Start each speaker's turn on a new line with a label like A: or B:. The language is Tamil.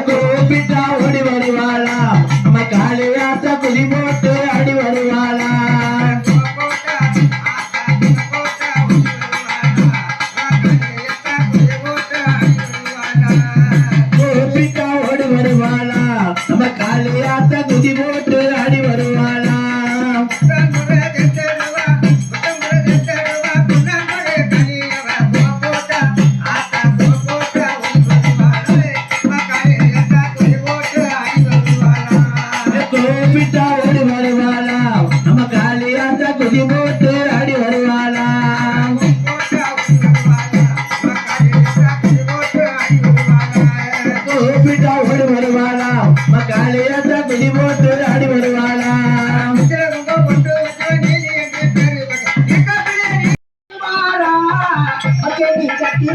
A: கூப்பிட்டா ஓடி வருவாளா நம்ம காளியாத்தா குதி போட்டு ஆடி வருவாளா கூப்பிட்டா ஓடி வருவாளா நம்ம காளியாத்தா குதி போட்டு ஆடி வருவாளா கூப்பிட்டா ஓடி வருவாளா நம்ம காளியாத்தா குதி போட்டு ஆடி வருவாளா கூப்பிட்டா ஓடி வருவாளா நம்ம காளியாத்தா குதி போட்டு ஆடி வருவாளா சக்தி